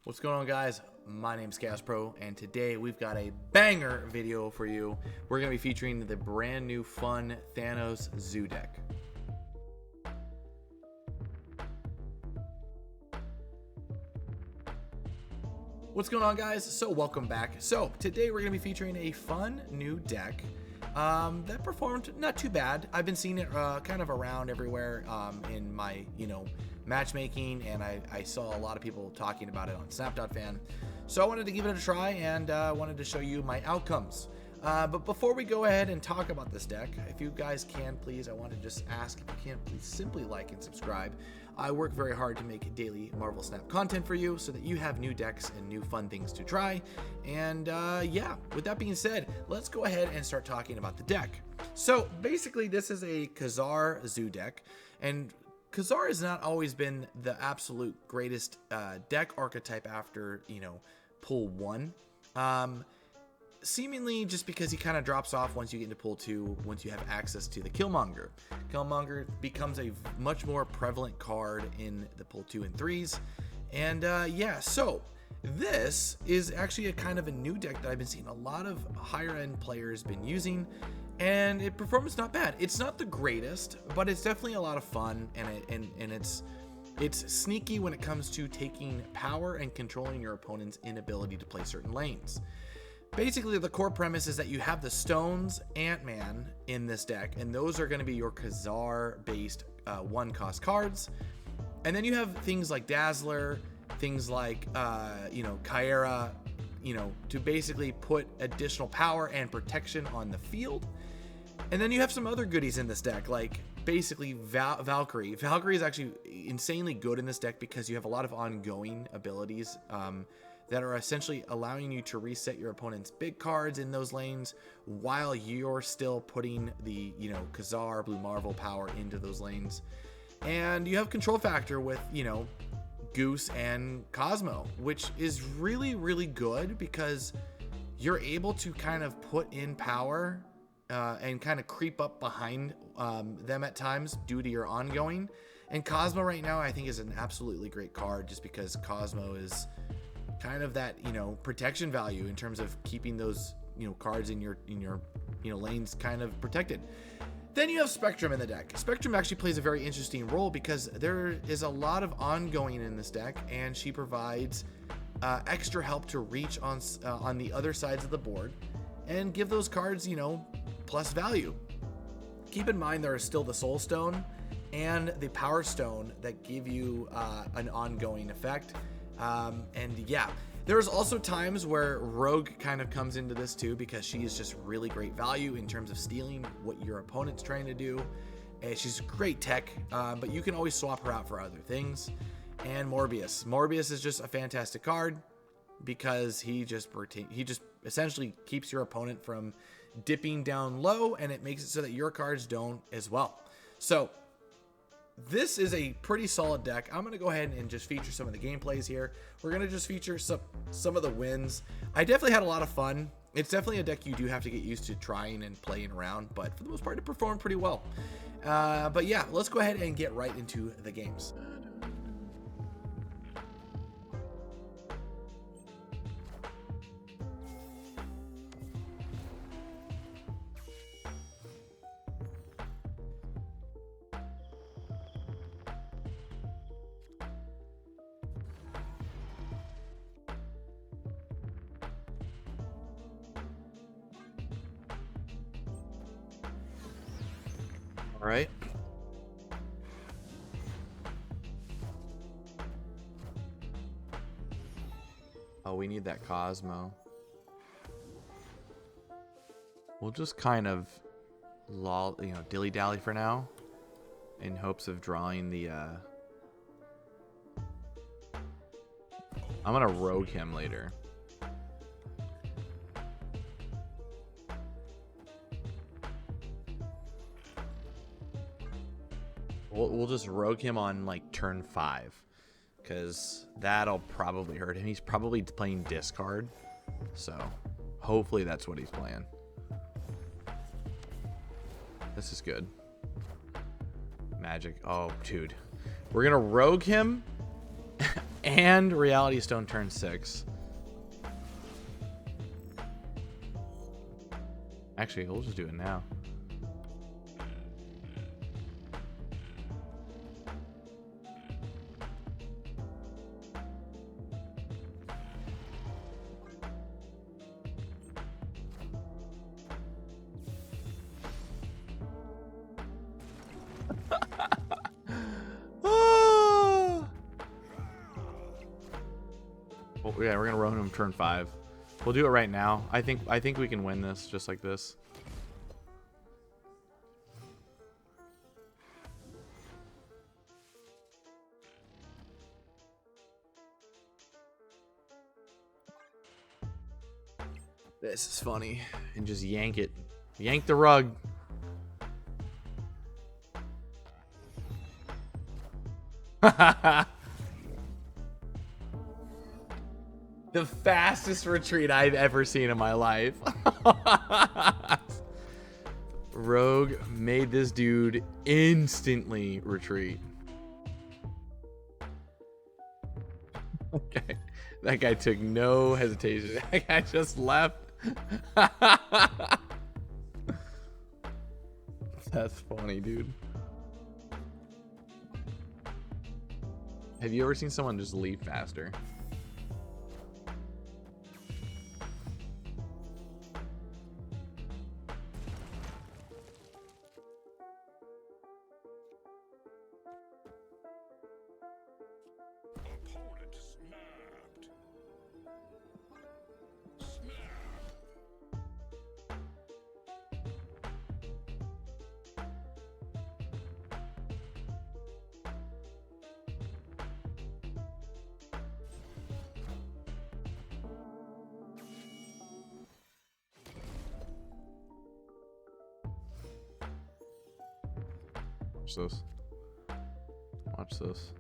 What's going on, guys? My name's Pro, and today we've got a banger video for you. We're going to be featuring the brand new fun Thanos Zoo deck. What's going on, guys? So welcome back. So today we're going to be featuring a fun new deck that performed not too bad. I've been seeing it kind of around everywhere in my, matchmaking, and I saw a lot of people talking about it on Snap.fan. So I wanted to give it a try and wanted to show you my outcomes. But before we go ahead and talk about this deck, if you guys can, please, I want to just ask if you can, please simply like and subscribe. I work very hard to make daily Marvel Snap content for you so that you have new decks and new fun things to try. And yeah, with that being said, let's go ahead and start talking about the deck. So basically, this is a Khazar Zoo deck, and Khazar has not always been the absolute greatest deck archetype after, pull 1. Seemingly just because he kind of drops off once you get into pull 2, once you have access to the Killmonger. Killmonger becomes a much more prevalent card in the pull 2 and 3s. And yeah, so this is actually a kind of a new deck that I've been seeing a lot of higher end players been using, and it performs not bad. It's not the greatest, but it's definitely a lot of fun, and it's sneaky when it comes to taking power and controlling your opponent's inability to play certain lanes. Basically, the core premise is that you have the Stones Ant-Man in this deck, and those are going to be your Khazar-based 1-cost cards. And then you have things like Dazzler, things like, Kyra, to basically put additional power and protection on the field. And then you have some other goodies in this deck, like basically Valkyrie. Valkyrie is actually insanely good in this deck because you have a lot of ongoing abilities that are essentially allowing you to reset your opponent's big cards in those lanes while you're still putting the, Khazar, Blue Marvel power into those lanes. And you have control factor with, Goose and Cosmo, which is really, really good because you're able to kind of put in power and kind of creep up behind them at times due to your ongoing. And Cosmo right now, I think, is an absolutely great card just because Cosmo is kind of that, protection value in terms of keeping those, cards in your lanes kind of protected. Then you have Spectrum in the deck. Spectrum actually plays a very interesting role because there is a lot of ongoing in this deck, and she provides extra help to reach on the other sides of the board and give those cards, plus value. Keep in mind there is still the Soul Stone and the Power Stone that give you an ongoing effect. And yeah, there's also times where Rogue kind of comes into this too because she is just really great value in terms of stealing what your opponent's trying to do. And she's great tech, but you can always swap her out for other things. And Morbius is just a fantastic card because he just essentially keeps your opponent from dipping down low, and it makes it so that your cards don't as well. So this is a pretty solid deck. I'm going to go ahead and just feature some of the gameplays here. We're going to just feature some of the wins. I definitely had a lot of fun. It's definitely a deck you do have to get used to trying and playing around, but for the most part, it performed pretty well. But yeah, let's go ahead and get right into the games. All right. Oh, we need that Cosmo. We'll just kind of dilly-dally for now in hopes of drawing the I'm gonna rogue him later. We'll just rogue him on like turn 5 because that'll probably hurt him. He's probably playing discard, so hopefully that's what he's playing. This is good. Magic. Oh, dude. We're going to rogue him And Reality Stone turn 6. Actually, we'll just do it now. Well, yeah, we're gonna run him turn 5. We'll do it right now. I think we can win this just like this. This is funny. And just yank it. Yank the rug. The fastest retreat I've ever seen in my life. Rogue made this dude instantly retreat. Okay. That guy took no hesitation. That guy just left. That's funny, dude. Have you ever seen someone just leave faster? Watch this. Watch this.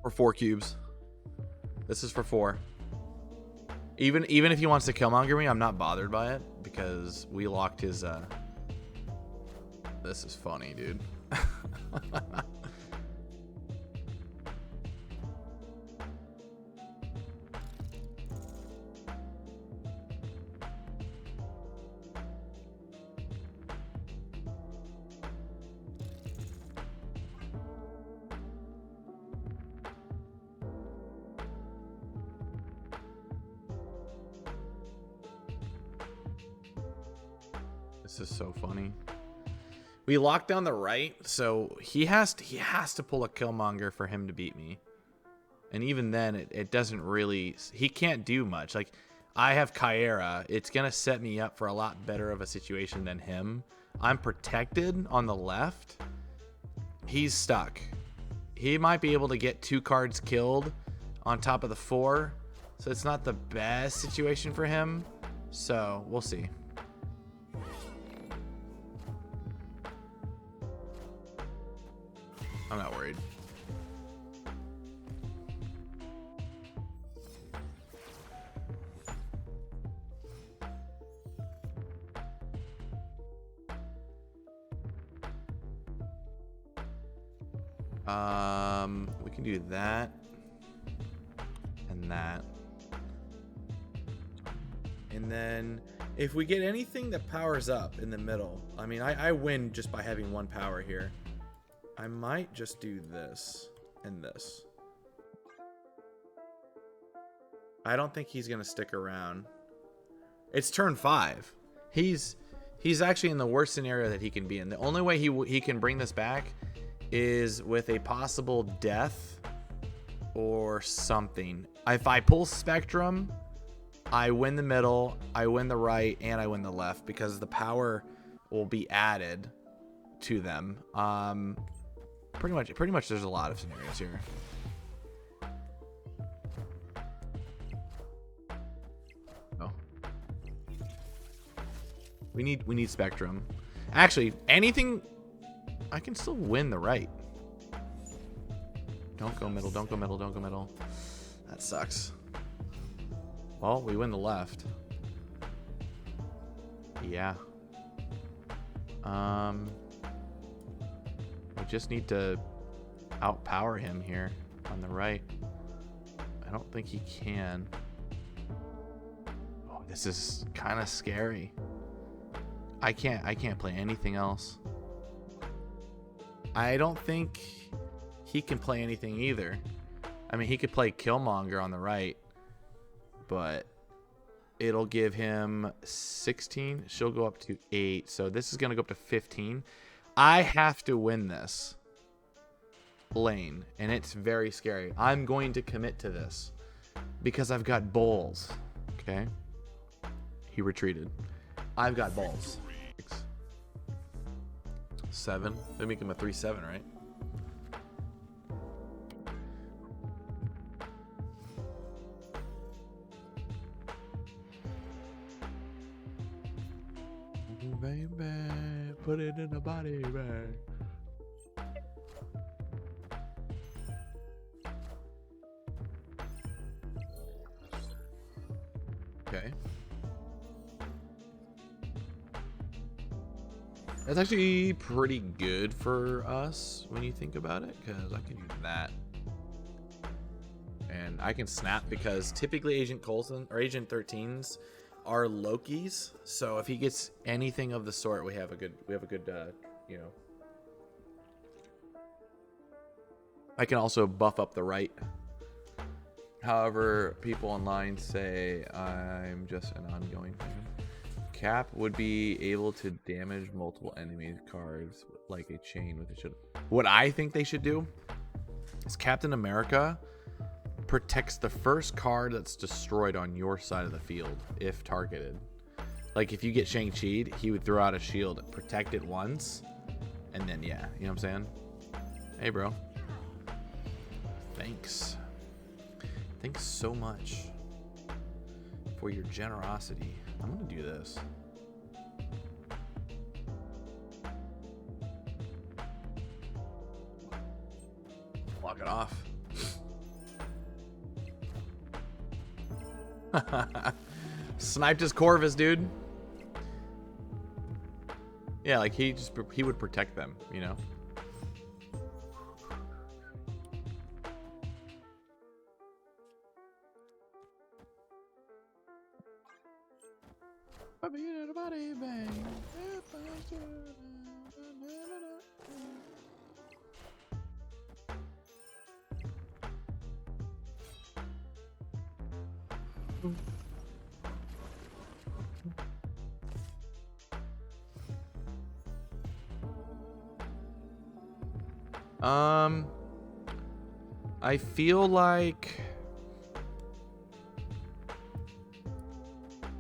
For 4 cubes. This is for 4. Even if he wants to Killmonger me, I'm not bothered by it because we locked his. This is funny, dude. This is so funny. We locked down the right, so he has to pull a Killmonger for him to beat me. And even then, it doesn't really... He can't do much. Like, I have Kyera. It's going to set me up for a lot better of a situation than him. I'm protected on the left. He's stuck. He might be able to get 2 cards killed on top of the 4. So it's not the best situation for him. So, we'll see. I'm not worried. We can do that and that. And then if we get anything that powers up in the middle, I mean, I win just by having 1 power here. I might just do this and this. I don't think he's gonna stick around. It's turn 5. He's actually in the worst scenario that he can be in. The only way he can bring this back is with a possible death or something. If I pull Spectrum, I win the middle, I win the right, and I win the left because the power will be added to them. Pretty much there's a lot of scenarios here. Oh. We need Spectrum. Actually, anything I can still win the right. Don't go middle, don't go middle, don't go middle. That sucks. Well, we win the left. Yeah. We just need to outpower him here on the right. I don't think he can. Oh, this is kind of scary. I can't play anything else. I don't think he can play anything either. I mean, he could play Killmonger on the right, but it'll give him 16. She'll go up to 8. So this is going to go up to 15. I have to win this lane, and it's very scary. I'm going to commit to this because I've got balls. Okay. He retreated. I've got balls. 6, 7. They make him a 3-7, right? Baby, put it in the body bag. Okay. That's actually pretty good for us when you think about it, because I can use that. And I can snap because typically Agent Coulson or Agent 13s are Loki's. So if he gets anything of the sort, we have a good you know. I can also buff up the right. However, people online say I'm just an ongoing thing. Cap would be able to damage multiple enemy cards like a chain with a shield. What I think they should do is Captain America protects the first card that's destroyed on your side of the field if targeted. Like if you get Shang-Chi'd, he would throw out a shield, protect it once, and then yeah, you know what I'm saying? Hey bro. Thanks. Thanks so much for your generosity. I'm gonna do this. Lock it off. Sniped his Corvus, dude. Yeah, like he would protect them, you know. I feel like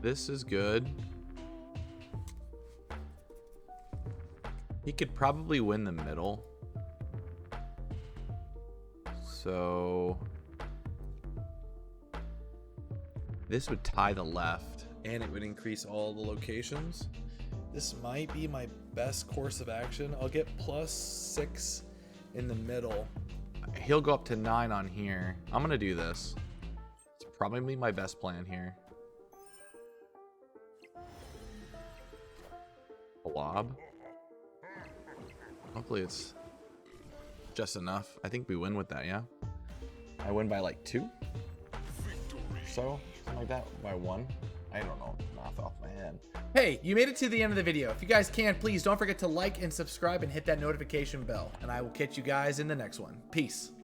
this is good. He could probably win the middle. So this would tie the left and it would increase all the locations. This might be my best course of action. I'll get +6 in the middle. He'll go up to 9 on here. I'm gonna do this. It's probably my best plan here. Blob. Hopefully it's just enough. I think we win with that, yeah? I win by like 2? So, something like that, by 1. I don't know, math off my head. Hey, you made it to the end of the video. If you guys can, please don't forget to like and subscribe and hit that notification bell. And I will catch you guys in the next one. Peace.